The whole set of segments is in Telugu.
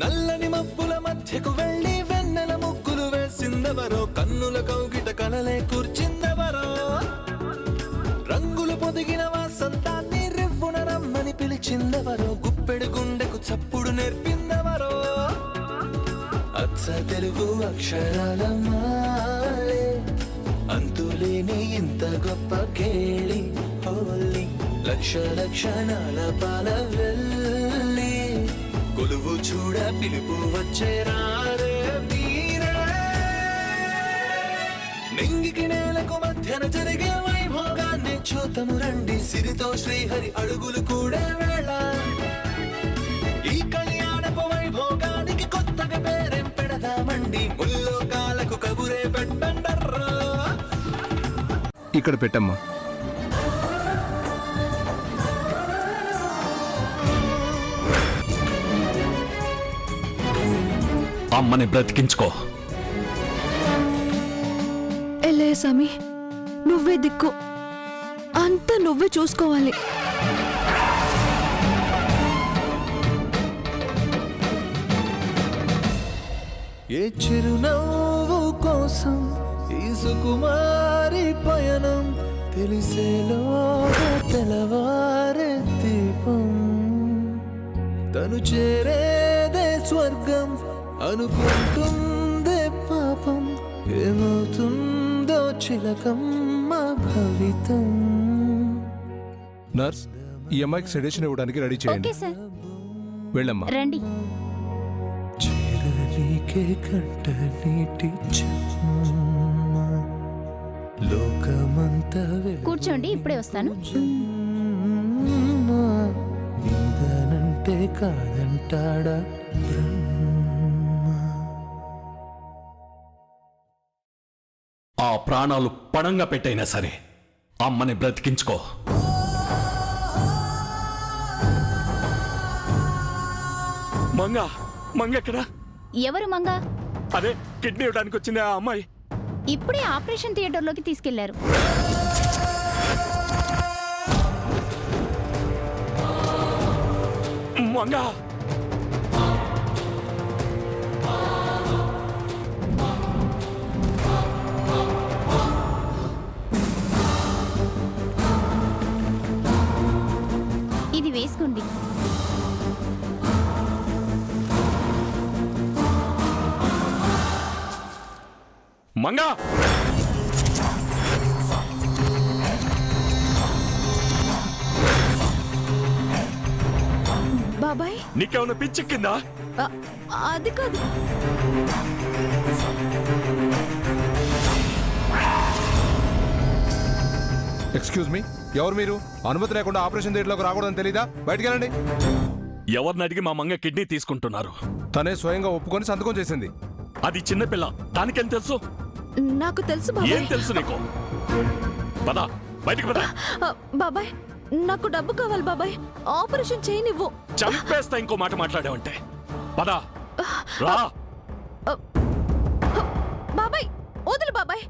నల్లని మబ్బుల మధ్యకు వెళ్ళి వెన్నెల ముగ్గులు వేసిందెవరో, కన్నుల కౌగిట కలలే కూర్చిందెవరో, రంగులు పొదిగిన వాసంతాన్ని రివ్వున రమ్మని పిలిచిందెవరో, గుప్పెడు గుండెకు చప్పుడు నేర్పిందెవరో, అచ్చ తెలుగు అక్షరాల మాలే అంతులేని ఇంత గొప్ప కేళి హోలీ, లక్ష లక్షణాల పాల వెళ్ళి కొలువు చూడ పిలుపు వచ్చేరారే మీరే, నింగికి నేలకు మధ్యన జరిగే వైభోగాన్ని చూతము రండి, సిరితో శ్రీహరి అడుగులు కూడా వేళ, ఈ కళ్యాణపు వైభోగానికి కొత్తగా పేరేం పెడదామండి, ముల్లోకాలకు కబురే పెట్టండర్రా. ఇక్కడ పెట్టమ్మా. అమ్మని బ్రతికించుకో. ఎల్లే సామి, నువ్వే దిక్కు, అంతా నువ్వే చూసుకోవాలి. ఏ చిరునవ్వు కోసం ఈ సుకుమారి పయనం, తెలిసేలోగా తెలవారే దీపం, తను చేరేదే స్వర్గం అనుకుంటుందే పాపం, ఏమవుతుందో చిలకమ్మ భవితం. నర్స్, ఈ అమ్మాయికి సెడేషన్ ఇవ్వడానికి రెడీ చేయండి. వెళ్ళమ్మా. రండి. చేరనీకే కంట నీటి చెమ్మ, లోకమంతా కూర్చోండి, ఇప్పుడే వస్తాను. నీదనంటే కాదంటాడా బ్రహ్మ. ఆ ప్రాణాలు పణంగా పెట్టైనా సరే అమ్మని బ్రతికించుకో. మంగ మంగెక్కడా? ఎవరు మంగ? అదే కిడ్నీ ఇవ్వడానికి వచ్చింది ఆ అమ్మాయి. ఇప్పుడే ఆపరేషన్ థియేటర్లోకి తీసుకెళ్లారు. మంగ ఇది వేసుకోండి. మంగ బాబాయ్, నీకేమన్నా పిచ్చెక్కిందా? అది కాదు. ఎక్స్క్యూజ్ మీ, ఎవరు మీరు? అనుమతి లేకుండా ఆపరేషన్ థియేటర్లోకి రాకూడదని తెలీదా? బయటికి వెళ్ళండి. ఎవరిని అడిగి మా మంగ కిడ్నీ తీసుకుంటున్నారు? తనే స్వయంగా ఒప్పుకొని సంతకం చేసింది. అది చిన్నపిల్ల, దానికేం తెలుసు? నాకు తెలుసు ఏం బాబాయ్. తెలుసు నీకు? పద బయటికి పద. బాబాయ్, నాకు డబ్బు కావాలి బాబాయ్, ఆపరేషన్ చేయనివ్వు. చంపేస్తా ఇంకో మాట మాట్లాడావంటే. పద రా. బాబాయ్ వదులు బాబాయ్,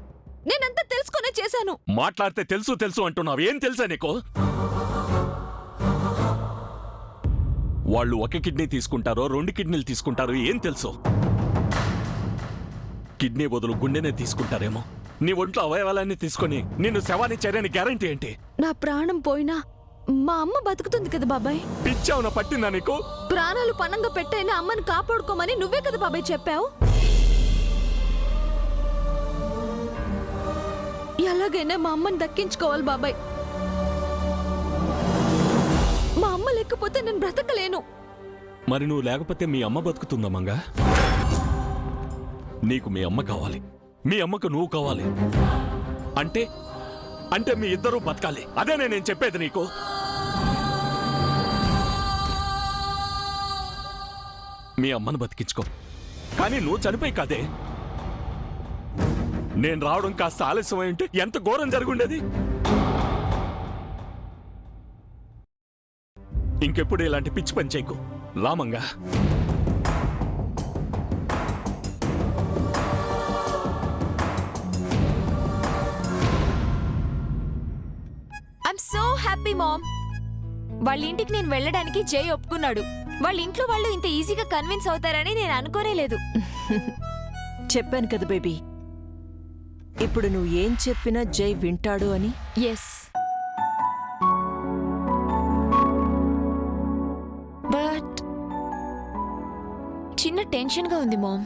నేనంతా తెలుసుకునే చేశాను. మాట్లాడితే తెలుసు తెలుసు అంటున్నావు. ఏం తెలుసా నీకు? వాళ్ళు ఒక కిడ్నీ తీసుకుంటారో 2 కిడ్నీలు తీసుకుంటారో ఏం తెలుసు? కిడ్నీ బదులు గుండెనే తీసుకుంటారేమో. నీ ఒంట్లో అవయవాలన్నీ తీసుకొని నిన్ను శవాన్ని చేరని గ్యారంటీ ఏంటి? నా ప్రాణం పోయినా మా అమ్మ బతుకుతుంది కదా బాబాయ్. పిచ్చావున పట్టిందా నీకు? ప్రాణాలు పణంగా పెట్టైనా అమ్మని కాపాడుకోమని నువ్వే కదా బాబాయ్ చెప్పావు. ఎలాగైనా మా అమ్మని దక్కించుకోవాలి బాబాయ్. మా అమ్మ లేకపోతే నేను బ్రతకలేను. మరి నువ్వు లేకపోతే మీ అమ్మ బతుకుతుందా మంగా? నీకు మీ అమ్మ కావాలి, మీ అమ్మకు నువ్వు కావాలి. అంటే అంటే మీ ఇద్దరూ బతకాలి. అదేనే నేను చెప్పేది నీకు. మీ అమ్మను బతికించుకో, కానీ నువ్వు చనిపోయి కాదే. నేను రావడం కాస్త ఆలస్యం అయింటే ఎంత ఘోరం జరుగుండేది. ఇంకెప్పుడు ఇలాంటి పిచ్చి పని చేయకు రామంగా. I'm so happy ma'am. వాళ్ళ ఇంటికి నేను వెళ్ళడానికి జై ఒప్పుకున్నాడు. వాళ్ళ ఇంట్లో వాళ్ళు ఇంత ఈజీగా కన్విన్స్ అవుతారని నేను అనుకోనే లేదు. చెప్పాను కదా బేబీ, ఇప్పుడు నువ్వు ఏం చెప్పినా జై వింటాడు అని. ఎస్, బట్ చిన్న టెన్షన్గా ఉంది మామ్.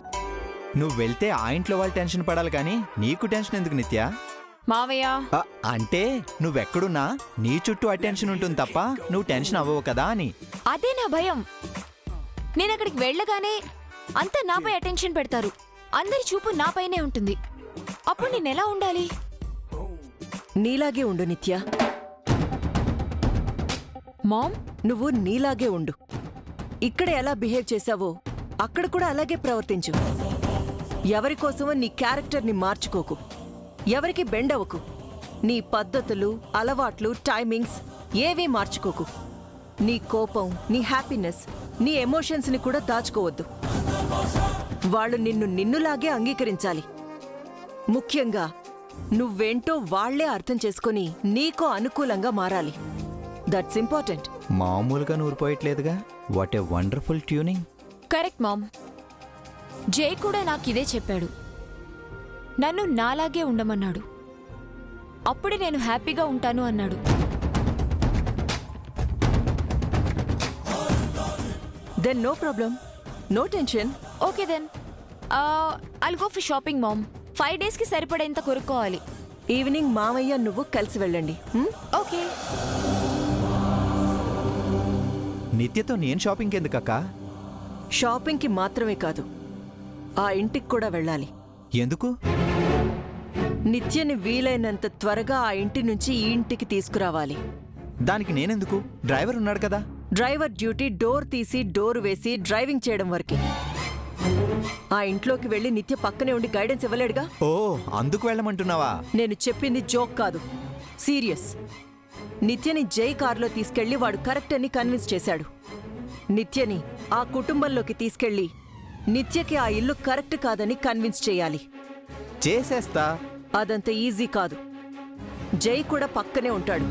నువ్వు వెళ్తే ఆ ఇంట్లో వాళ్ళు టెన్షన్ పడాలి కానీ నీకు టెన్షన్ ఎందుకు నిత్య? మావయ్య, అంటే నువ్వెక్కడున్నా నీ చుట్టూ అటెన్షన్ ఉంటుంది తప్ప నువ్వు టెన్షన్ అవ్వవు కదా అని. అదే నా భయం. నేను అక్కడికి వెళ్ళగానే అంతా నాపై అటెన్షన్ పెడతారు, అందరి చూపు నాపైనే ఉంటుంది. అప్పుడు నేను ఎలా ఉండాలి? నీలాగే ఉండు నిత్య. మామ్, నువ్వు నీలాగే ఉండు. ఇక్కడ ఎలా బిహేవ్ చేశావో అక్కడ కూడా అలాగే ప్రవర్తించు. ఎవరి కోసమో నీ క్యారెక్టర్ని మార్చుకోకు, ఎవరికి బెండ్ అవ్వకు. నీ పద్ధతులు, అలవాట్లు, టైమింగ్స్ ఏవీ మార్చుకోకు. నీ కోపం, నీ హ్యాపీనెస్, నీ ఎమోషన్స్ని కూడా దాచుకోవద్దు. వాళ్ళు నిన్నులాగే అంగీకరించాలి. ముఖ్యంగా నువ్వేంటో వాళ్లే అర్థం చేసుకుని నీకో అనుకూలంగా మారాలి. That's important. మామూలుగా నూరిపోయట్లేదుగా. What a wonderful tuning. Correct ma'am. Jai కూడా నాకిదే చెప్పాడు. నన్ను నాలాగే ఉండమన్నాడు. అప్పుడే నేను హ్యాపీగా ఉంటాను అన్నాడు. Then no problem, no tension. Okay then I'll go for shopping mom. 5 డేస్కి సరిపడేంత కొనుక్కోవాలి. ఈవినింగ్ మామయ్య నువ్వు కలిసి వెళ్ళండి. ఓకే. నిత్యతో నేను షాపింగ్కి ఎందుకక్కా? షాపింగ్కి మాత్రమే కాదు, ఆ ఇంటికి కూడా వెళ్ళాలి. ఎందుకు? నిత్యని వీలైనంత త్వరగా ఆ ఇంటి నుంచి ఈ ఇంటికి తీసుకురావాలి. దానికి నేనెందుకు? డ్రైవర్ ఉన్నాడు కదా. డ్రైవర్ డ్యూటీ డోర్ తీసి డోర్ వేసి డ్రైవింగ్ చేయడం వరకే. ఆ ఇంట్లోకి వెళ్లి నిత్య పక్కనే ఉండి గైడెన్స్ ఇవ్వలేడుగా. ఓ, అందుకు వెళ్ళమంటున్నావా? నేను చెప్పింది జోక్ కాదు, సీరియస్. నిత్యని జై కారులో తీసుకెళ్లి వాడు కరెక్ట్ అని కన్విన్స్ చేశాడు. నిత్యని ఆ కుటుంబంలోకి తీసుకెళ్లి నిత్యకి ఆ ఇల్లు కరెక్ట్ కాదని కన్విన్స్ చేయాలి. చేసేస్తా. అదంత ఈజీ కాదు. జై కూడా పక్కనే ఉంటాడు.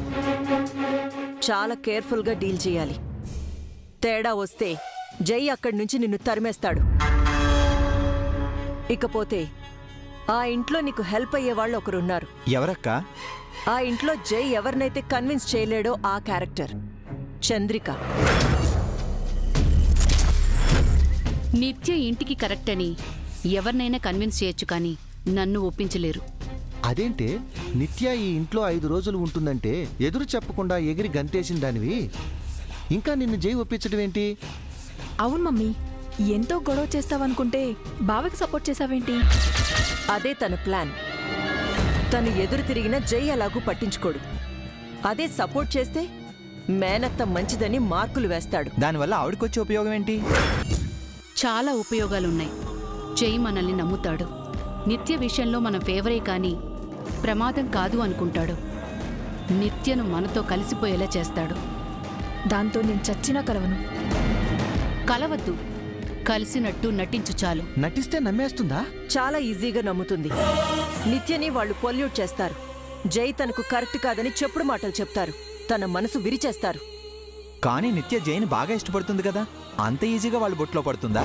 చాలా కేర్ఫుల్గా డీల్ చేయాలి. తేడా వస్తే జై అక్కడి నుంచి నిన్ను తరిమేస్తాడు. ఇకపోతే ఆ ఇంట్లో నీకు హెల్ప్ అయ్యేవాళ్ళు ఒకరున్నారు. ఎవరక్కా? ఆ ఇంట్లో జై ఎవరినైతే కన్విన్స్ చేయలేడో ఆ క్యారెక్టర్ చంద్రిక. నిత్య ఇంటికి కరెక్ట్ అని ఎవరినైనా కన్విన్స్ చేయొచ్చు కానీ నన్ను ఒప్పించలేరు. అదేంటే నిత్య ఈ ఇంట్లో 5 రోజులు ఉంటుందంటే ఎదురు చెప్పకుండా ఎగిరి గంతేసిన దానివి ఇంకా నిన్ను జై ఒప్పించడం ఏంటి? అవును మమ్మీ, ఎంతో గొడవ చేస్తావనుకుంటే బావకి సపోర్ట్ చేసావేంటి? అదే తన ప్లాన్. తను ఎదురు తిరిగిన జై అలాగూ పట్టించుకోడు. అదే సపోర్ట్ చేస్తే మేనత్త మంచిదని మార్కులు వేస్తాడు. దానివల్ల ఆవిడకొచ్చే ఉపయోగం ఏంటి? చాలా ఉపయోగాలున్నాయి. జై మనల్ని నమ్ముతాడు. నిత్య విషయంలో మనం ఫేవరే కానీ ప్రమాదం కాదు అనుకుంటాడు. నిత్యను మనతో కలిసిపోయేలా చేస్తాడు. దాంతో నేను చచ్చినా కలవను. కలవద్దు, కలిసినట్టు నటించు చాలు. నటిస్తే నమ్మేస్తుందా? చాలా ఈజీగా నమ్ముతుంది. నిత్యని వాళ్ళు పొల్యూట్ చేస్తారు. జై తనకు కరెక్ట్ కాదని చెప్పుడు మాటలు చెప్తారు. తన మనసు విరిచేస్తారు. కానీ నిత్య జైని బాగా ఇష్టపడుతుంది కదా, అంత ఈజీగా వాళ్ళు బొట్లో పడుతుందా?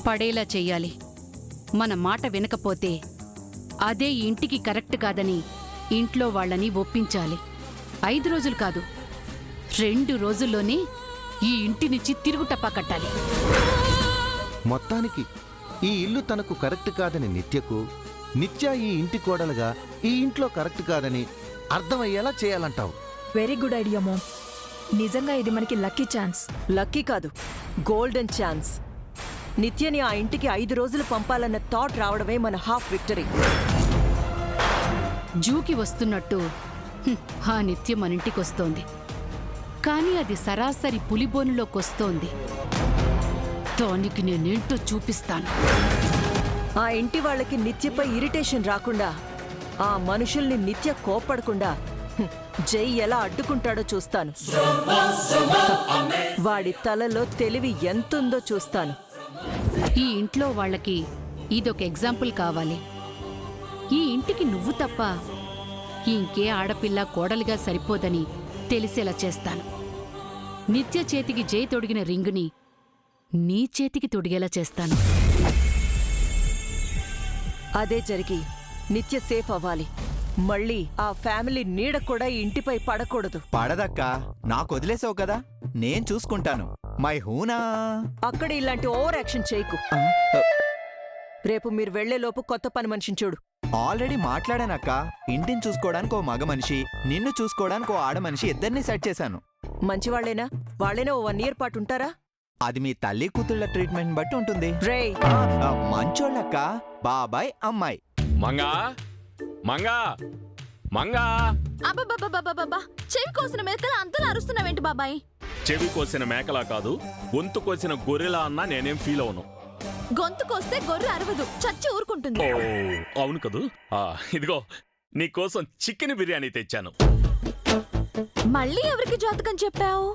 పడేలా చెయ్యాలి. మన మాట వినకపోతే అదే ఇంటికి కరెక్ట్ కాదని ఇంట్లో వాళ్ళని ఒప్పించాలి. 5 రోజులు కాదు, 2 రోజుల్లోనే ఈ ఇంటి నుంచి తిరుగుటప్పా కట్టాలి. మొత్తానికి ఈ ఇల్లు తనకు కరెక్ట్ కాదని నిత్యకు, నిత్య ఈ ఇంటి కోడలుగా ఈ ఇంట్లో కరెక్ట్ కాదని అర్థమయ్యేలా చేయాలంటావు. Very good idea ma'am. నిజంగా ఇది మనకి లక్కీ ఛాన్స్. లక్కీ కాదు, గోల్డెన్ ఛాన్స్. నిత్యని ఆ ఇంటికి 5 రోజులు పంపాలన్న థాట్ రావడమే మన హాఫ్ విక్టరీ. జూకి వస్తున్నట్టు ఆ నిత్యం మన ఇంటికొస్తోంది. కానీ అది సరాసరి పులిబోనులోకొస్తోంది. దానికి నేనేంటో చూపిస్తాను. ఆ ఇంటి వాళ్ళకి నిత్యపై ఇరిటేషన్ రాకుండా, ఆ మనుషుల్ని నిత్య కోప్పడకుండా జై ఎలా అడ్డుకుంటాడో చూస్తాను. వాడి తలలో తెలివి ఎంతుందో చూస్తాను. ఈ ఇంట్లో వాళ్ళకి ఇదొక ఎగ్జాంపుల్ కావాలి. ఈ ఇంటికి నువ్వు తప్ప ఇంకే ఆడపిల్ల కోడలిగా సరిపోదని తెలిసేలా చేస్తాను. నిత్య చేతికి జై తొడిగిన రింగుని నీ చేతికి తొడిగేలా చేస్తాను. అదే జరిగి నిత్య సేఫ్ అవ్వాలి. మళ్ళీ ఆ ఫ్యామిలీ నీడ కూడా ఈ ఇంటిపై పడకూడదు. పడదక్కా, నాకు వదిలేసావు కదా, నేను చూసుకుంటాను. మై హూనా. అక్కడ ఇలాంటి ఓవర్ యాక్షన్ చేయకు. రేపు మీరు వెళ్లేలోపు కొత్త పని మనిషిని చూడు. ఆల్రెడీ మాట్లాడానక్క. ఇంటిని చూసుకోవడానికి ఓ మగ మనిషి, నిన్ను చూసుకోవడానికి ఓ ఆడ మనిషి, ఇద్దరిని సెట్ చేశాను. మంచివాళ్లేనా? వాళ్ళైనా ఓ 1 year పాటు ఉంటారా? అది మీ తల్లి కూతుళ్ళ ట్రీట్మెంట్ బట్టి ఉంటుంది. రేయ్, మంచోళ్ళక్క, బాబాయ్ అమ్మాయి. మంగా మంగా మంగా అబ్బబ్బబ్బబ్బబ్బబ్బా, చెవి కోసిన మేకలా అంతలా అరుస్తున్నావేంటి బాబాయ్? చెవి కోసిన మేకలా కాదు, గొంతు కోసిన గొర్రెలా అన్నా నేనేం ఫీల్ అవును. గొంతు కోస్తే గొర్రె అరవదు, చచ్చి ఊరుకుంటుంది. ఓ అవును కదూ. ఇదిగో నీకోసం చికెన్ బిర్యానీ తెచ్చాను. మళ్ళీ ఎవరికి జాతకం చెప్పావు?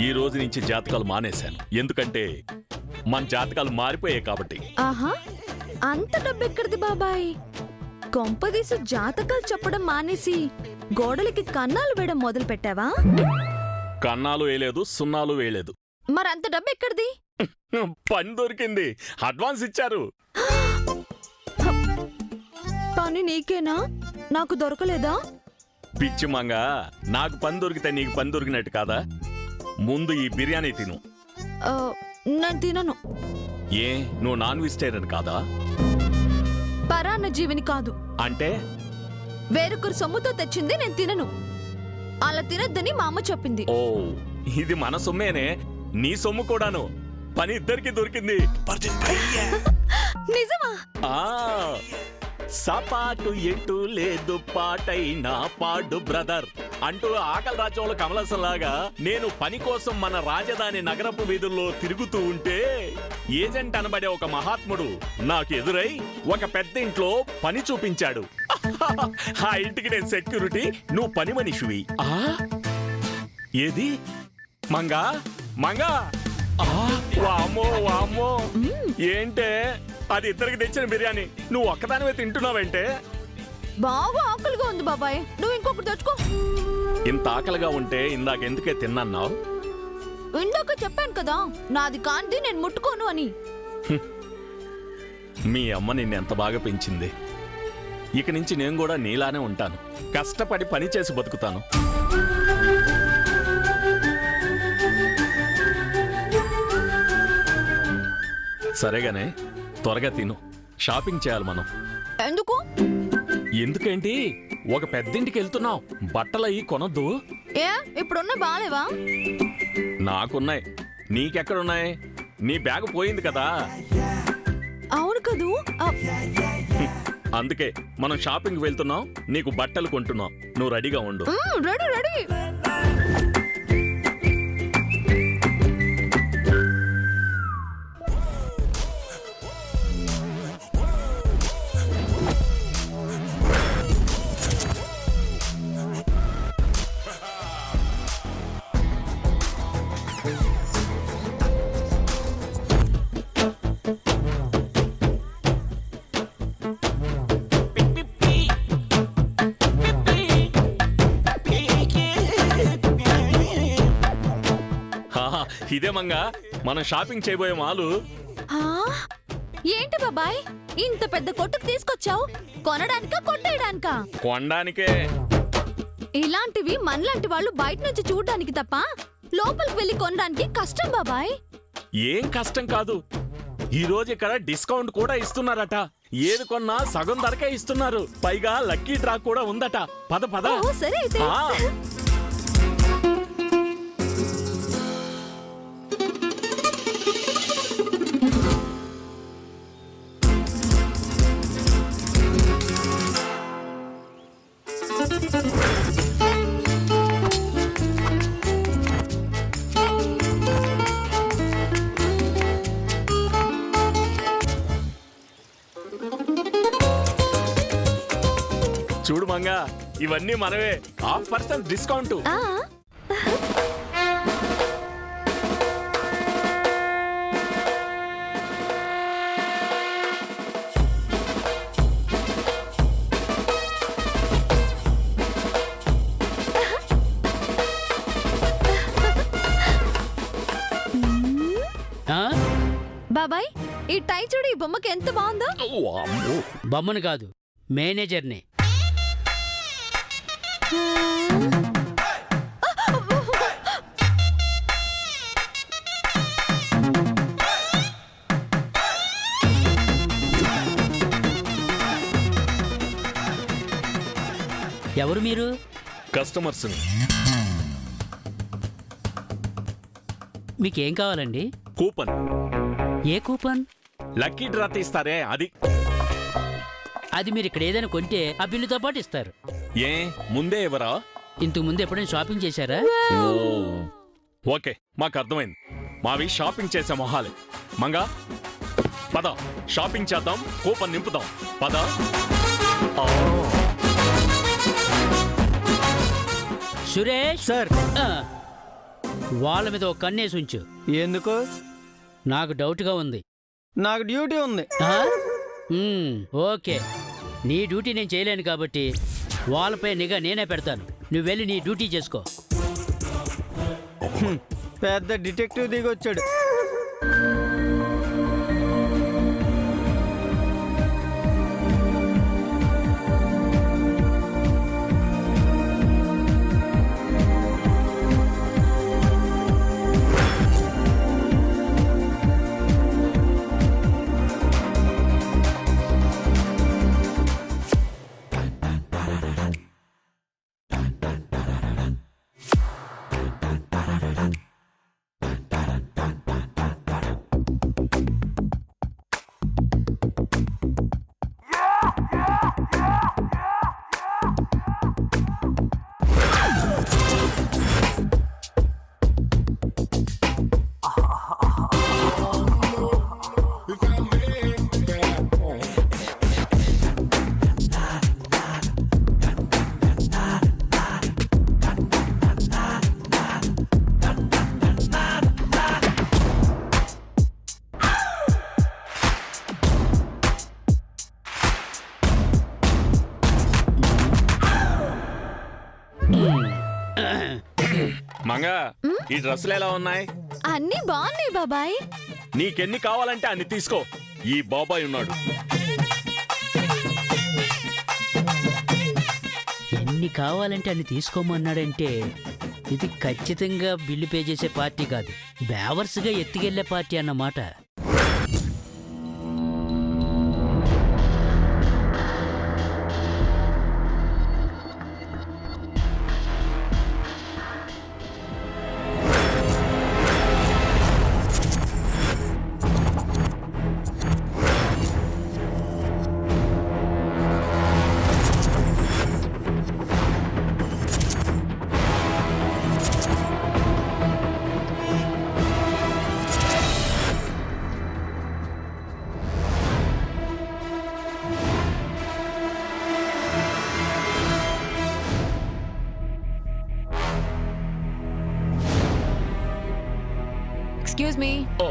ఈ రోజు నుంచి జాతకాలు మానేశాను, ఎందుకంటే మన జాతకాలు మారిపోయాయి కాబట్టి. ఆహా, అంత డబ్బెక్కడిది బాబాయ్? కొంపదీసి జాతకాలు చెప్పడం మానేసి గోడలకి కన్నాలు వేయడం మొదలు పెట్టావా? కన్నాలు వేయలేదు, సున్నాలు వేయలేదు. మరంత డబ్బెక్కడిది? పని దొరికింది, అడ్వాన్స్ ఇచ్చారు. పని నీకేనా? నాకు దొరకలేదా? పిచ్చి మంగా, నాకు పని దొరికితే నీకు పని దొరికినట్టు కాదా? ముందు ఈ బిర్యానీ తిను. నేను తినను. ఏ, నువ్వు నాన్ వెజిటేరియన్ కాదా? పరాన్న జీవిని కాదు. అంటే వేరొకరు సొమ్ముతో తెచ్చింది నేను తినను. అలా తినొద్దని మా అమ్మ చెప్పింది. ఓ, ఇది మన సొమ్మేనే, నీ సొమ్ము కూడాను. పని ఇద్దరికి దొరికింది. నిజమా? సపాటు ఎటు లేదు పాటైనా పాడు బ్రదర్ అంటూ ఆకలి రాజ్యంలో కమలసం లాగా నేను పని కోసం మన రాజధాని నగరపు వీధుల్లో తిరుగుతూ ఉంటే ఏజెంట్ అనబడే ఒక మహాత్ముడు నాకు ఎదురై ఒక పెద్ద ఇంట్లో పని చూపించాడు. ఆ ఇంటికి నేను సెక్యూరిటీ, నువ్వు పని మనిషివి. ఏది మంగా మంగా? వామ్మో వామ్మో, ఏంటే అది ఇద్దరికి తెచ్చిన బిర్యానీ నువ్వు ఒక్కదానివే తింటున్నావంటే? బాగా ఆకలిగా ఉంది బాబాయ్, నువ్వు ఇంకొకటి తెచ్చుకో. ఇంత ఆకలిగా ఉంటే ఇందాక ఎందుకే తిన్నాన్నావు? ఇందాక చెప్పాను కదా, నాది కాంతి, నేను ముట్టుకోను అని. మీ అమ్మ నిన్ను ఎంత బాగా పెంచింది. ఇక నుంచి నేను కూడా నీలానే ఉంటాను, కష్టపడి పని చేసి బతుకుతాను. సరేగానే, త్వరగా తిను, షాపింగ్ చేయాలి మనం. ఎందుకు? ఎందుకేంటి, ఒక పెద్దింటికి వెళ్తున్నావు, బట్టలయ్యి కొనొద్దు. ఏ, ఇప్పుడున్న బాలేవా? నాకున్నాయి, నీకెక్కడున్నాయి? నీ బ్యాగ్ పోయింది కదా. అవును కదూ. అందుకే మనం షాపింగ్ వెళ్తున్నాం, నీకు బట్టలు కొంటున్నాం, నువ్వు రెడీగా ఉండు. Ready ready. ఇదే మంగా మనం షాపింగ్ చేయబోయే మాలు. ఏంటి బాబాయ్, ఇంత పెద్ద కొట్టుకు తీసుకొచ్చావు? కొనడానికా కొట్టేయడానికా? కొనడానికే. ఇలాంటివి మనలాంటి వాళ్ళు బయట నుంచి చూడడానికి తప్ప లోపలికి వెళ్ళి కొనడానికి కష్టం బాబాయ్. ఏం కష్టం కాదు, ఈ రోజు ఇక్కడ డిస్కౌంట్ కూడా ఇస్తున్నారట. ఏది కొన్నా సగం ధరకే ఇస్తున్నారు, పైగా లక్కీ డ్రా కూడా ఉందట. పద పద. సరే అయితే. చూడు మంగా, ఇవన్నీ మనవే, 50% డిస్కౌంట్. బాబాయ్ ఈ టై చూడు, ఈ బొమ్మకి ఎంత బాగుందో. వామ్మో. బొమ్మను కాదు, మేనేజర్ని. ఎవరు మీరు? కస్టమర్స్. మీకేం కావాలండి? కూపన్. ఏ కూపన్? లక్కీ డ్రా తీస్తారే అది. అది మీరు ఇక్కడ ఏదైనా కొంటే ఆ బిల్లుతో పాటు ఇస్తారు. ఏ ముందే ఎవరా? ఇంతకు ముందు ఎప్పుడైనా షాపింగ్ చేశారా? ఓకే, మాకు అర్థమైంది. మావి షాపింగ్ చేసే మొహాలే. మంగా పద, షాపింగ్ చేద్దాం, కూపన్ నింపుదాం. పద. సురేష్ సార్, వాళ్ళ మీద ఒక కన్నేసి ఉంచు. ఎందుకు? నాకు డౌట్గా ఉంది. నాకు డ్యూటీ ఉంది. ఓకే, నీ డ్యూటీ నేను చేయలేను కాబట్టి వాళ్ళపై నిఘా నేనే పెడతాను. నువ్వు వెళ్ళి నీ డ్యూటీ చేసుకో. పెద్ద డిటెక్టివ్ దిగొచ్చాడు. మంగా, ఈ డ్రెస్సులు ఎలా ఉన్నాయి? అన్నీ బాగున్నాయి బాబాయ్. నీకెన్ని కావాలంటే అన్ని తీసుకో. ఈ బాబాయ్ ఉన్నాడు. ఎన్ని కావాలంటే అన్ని తీసుకోమన్నాడంటే ఇది ఖచ్చితంగా బిల్లు పే చేసే పార్టీ కాదు, బేవర్స్గా ఎత్తుకెళ్లే పార్టీ అన్నమాట. Excuse me. ఓ